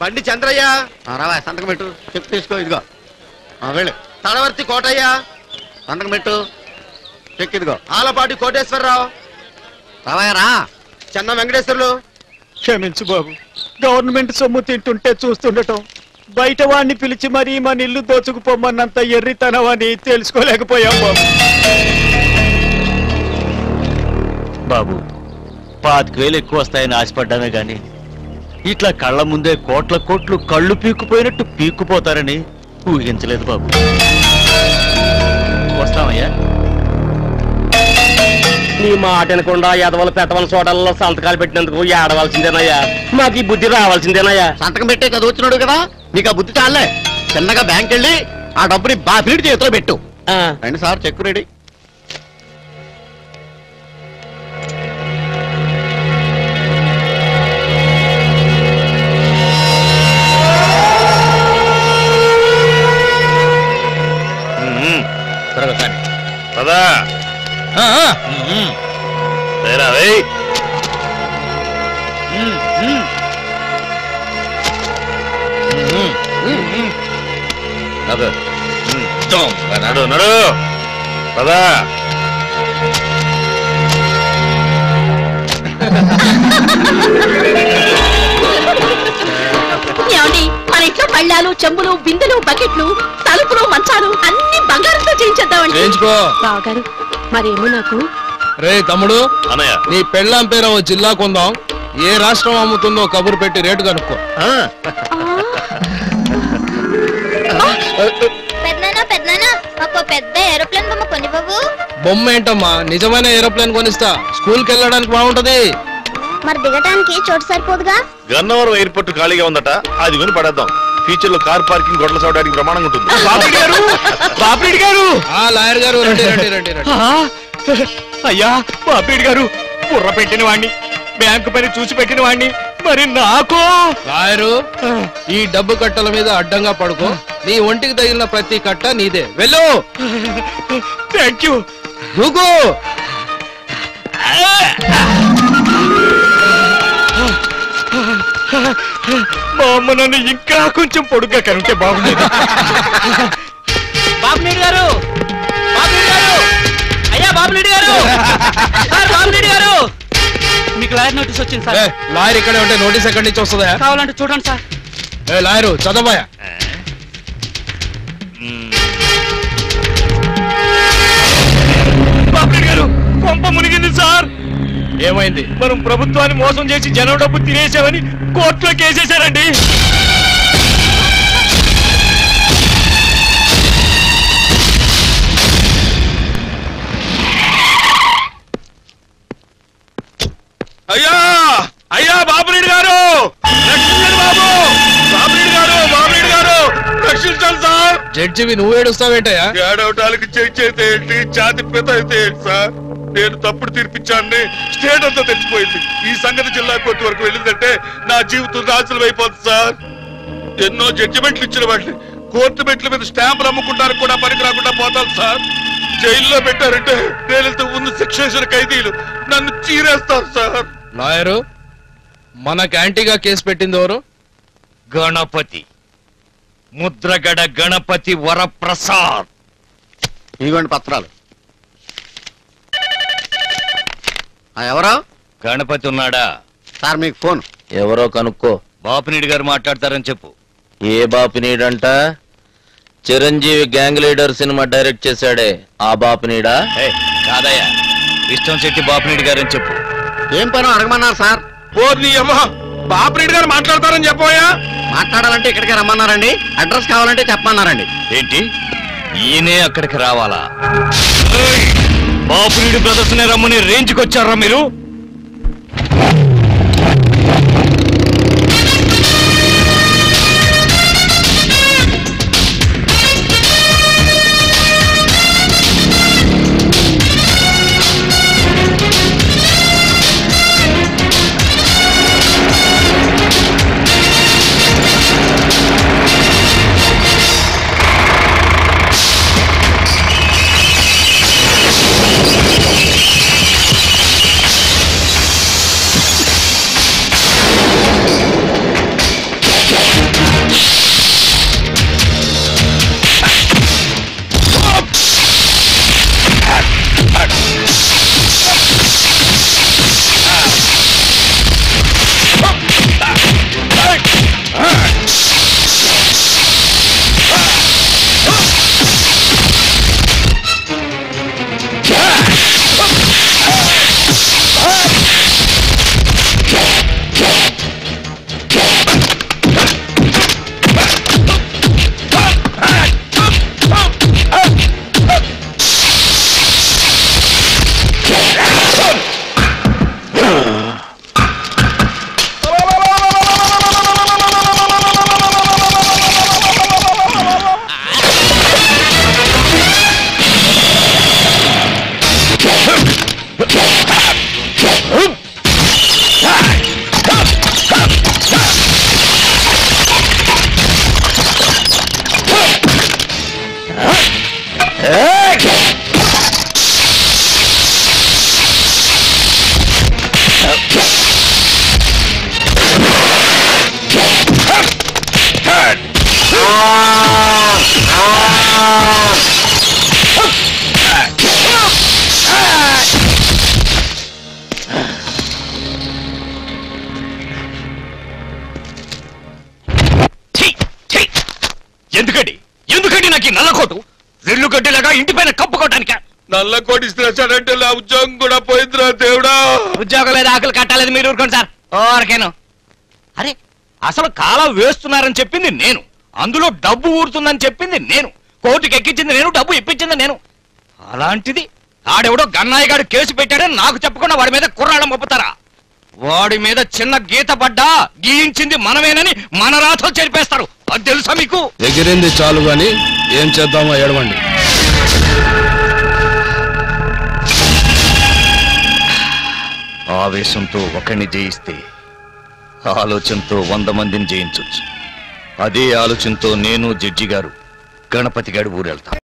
బండి చంద్రయ్య. రావా సంతకం పెట్టు. చెక్ తీసుకో. ఇదిగో వెళ్ళు. తడవర్తి కోటయ్య. సంతకం పెట్టు. చెక్ ఇదిగో. ఆలపాటి కోటేశ్వరరావు. రావయ్య రా. చెన్న వెంకటేశ్వర్లు. క్షమించు బాబు, గవర్నమెంట్ సొమ్ము తింటుంటే చూస్తుండటం, బయట వాడిని పిలిచి మరీ మన ఇల్లు దోచుకుపోమన్నంత ఎర్రితనమని తెలుసుకోలేకపోయాం బాబు. బాబు 25,000 ఎక్కువ వస్తాయని ఆశపడ్డామే గాని ఇట్లా కళ్ళ ముందే కోట్ల కోట్లు కళ్ళు పీక్కుపోయినట్టు పీక్కుపోతారని ఊహించలేదు బాబు. వస్తామయ్యా. నీ మాట వినకుండా ఎదవల పెద్దవల చోటల్లో సంతకాలు పెట్టినందుకు ఏడవలసిందేనయ్యా. మాకు ఈ బుద్ధి రావాల్సిందేనయ్యా. సంతకం పెట్టే చదువుతున్నాడు కదా, నీకు ఆ బుద్ధి చాలే. చిన్నగా బ్యాంక్ వెళ్ళి ఆ డబ్బుని బాపిడి చేతిలో పెట్టు. రండి సార్, చెక్ రెడీ. పదా నడు నడు పదా. ఏమండి, మన ఇంట్లో పళ్ళాలు, చెంబులు, బిందెలు, బకెట్లు, తలుపులు, మంచాలు అన్ని బంగారంతో చేయించేద్దామండి. చేయించుకో బావగారు. మరేమో నాకు. రే తమ్ముడు, నీ పెళ్ళాం పేరు ఓ జిల్లా కొందాం. ఏ రాష్ట్రం అమ్ముతుందో కబురు పెట్టి రేటు కనుక్కో. పెద్ద ఏరోప్లేన్ బొమ్మ కొని బాబు. బొమ్మ ఏంటమ్మా, నిజమైన ఏరోప్లేన్ కొనిస్తా. స్కూల్ కి వెళ్ళడానికి బాగుంటది. మరి దిగటానికి చోటు సరిపోదుగా. గన్నవరం ఎయిర్పోర్ట్ ఖాళీగా ఉందట, అది కొని పడేద్దాం. ఫ్యూచర్ లో కార్ పార్కింగ్ గొడవలు చూడడానికి ప్రమాణంగా ఉంటుంది. లాయర్ గారు రండి రండి రండి రండి. అయ్యా బాపిరెడ్డి గారు, బుర్ర పెట్టిన వాడిని, బ్యాంకు పని చూసి పెట్టిన వాడిని, మరి నాకు. లాయరు, ఈ డబ్బు కట్టల మీద అడ్డంగా పడుకో. నీ ఒంటికి తగిలిన ప్రతి కట్ట నీదే. వెళ్ళు. Thank you. దూకు. మా అమ్మ నన్ను ఇంకా కొంచెం పొడుగ్గా కనుంటే బాగుండేది. బాబునీడు గారు, బాబునీడు గారు, అయ్యా బాబునీడు గారు, బాబునీడు గారు, మీకు లాయర్ నోటీస్ వచ్చింది సార్. లాయర్ ఇక్కడే ఉంటే నోటీస్ ఎక్కడి నుంచి వస్తుందా? కావాలంటే చూడండి సార్. లాయరు చదవయా. బాపిరెడ్డి గారు, కొంప మునిగింది సార్. ఏమైంది? మనం ప్రభుత్వాన్ని మోసం చేసి జనం డబ్బు తినేసామని కోర్టులో కేసేశారండి. అయ్యా అయ్యా బాబురెడ్డి గారు, రక్షించండి బాబు. బాబురెడ్డి గారు, బాబురెడ్డి గారు, రక్షించండి సార్. జడ్జివి నువ్వు ఏడుస్తావేంటయ్యా? ఏడవటానికి చేతి ఏంటి, ఛాతి పెద్ద అయితే ఏంటి సార్? నేను తప్పుడు తీర్పిచ్చాన్ని స్టేట్ అంతా తెలిసిపోయింది. ఈ సంగతి జిల్లా కోర్టు వరకు వెళ్ళిందంటే నా జీవితం నాశనం అయిపోతుంది సార్. ఎన్నో జడ్జిమెంట్లు ఇచ్చిన వాటిని కోర్టు మెట్ల మీద స్టాంపులు అమ్ముకుంటానికి కూడా పనికి రాకుండా పోతాను సార్. జైల్లో పెట్టారంటే నేను ముందు శిక్ష వేసిన ఖైదీలు నన్ను చీరేస్తారు సార్. లాయరు, మనకు యాంటీగా కేసు పెట్టింది ఎవరు? గణపతి, ముద్రగడ గణపతి వరప్రసాద్. ఇదిగోండి పత్రాలు. ఎవరో? గణపతి ఉన్నాడా సార్? మీకు ఫోన్. ఎవరో కనుక్కో. బాపినీడు గారు మాట్లాడతారని చెప్పు. ఏ బాపినీడంట? Chiranjeevi gang leader cinema direct చేశాడే ఆ బాపినీడా? కాదయ్యా, విష్ణు శెట్టి బాపినీడు గారని చెప్పు. ఏం పని అడగమన్నారు సార్? పోనీ అమ్మ, బాపిరెడ్డి గారు మాట్లాడతారని చెప్పోయా. మాట్లాడాలంటే ఇక్కడికి రమ్మన్నారండి, అడ్రస్ కావాలంటే చెప్పమన్నారండి. ఏంటి, ఈయనే అక్కడికి రావాలా? బాపునీడు బ్రదర్స్ నే రమ్మని రేంజ్కి వచ్చారా మీరు? దేనికి నల్లకోటు రెల్లు గడ్డిలాగా ఇంటి పైన కప్పుకోవటానిక నల్ల కోటి ఇస్తాడంటే నా ఉద్యోగం కూడా పోయిందిరా దేవుడా. ఉద్యోగం లేదు ఆకులు కట్టాలేదు మీరు ఊరుకోండి సార్ ఓరకేను. అరే అసలు కాలం వేస్తున్నారని చెప్పింది నేను, అందులో డబ్బు ఊరుతుందని చెప్పింది నేను, కోర్టుకి ఎక్కించింది నేను, డబ్బు ఇప్పించింది నేను. అలాంటిది ఆడెవడో గన్నాయి గారు కేసు పెట్టాడని నాకు చెప్పకుండా వాడి మీద కుర్రాళ్ళం ఒప్పుతారా? వాడి మీద చిన్న గీత పడ్డా గీయించింది మనమేనని మన రాతలు చెరిపేస్తారు. అది తెలుసా మీకు? ఎగిరింది చాలు గాని ఏం చేద్దామో ఏడవండి. ఆవేశంతో ఒకరిని జయిస్తే ఆలోచనతో 100 మందిని జయించవచ్చు. అదే ఆలోచనతో నేను జడ్జి గారు గణపతి గారి ఊరెళ్తాం.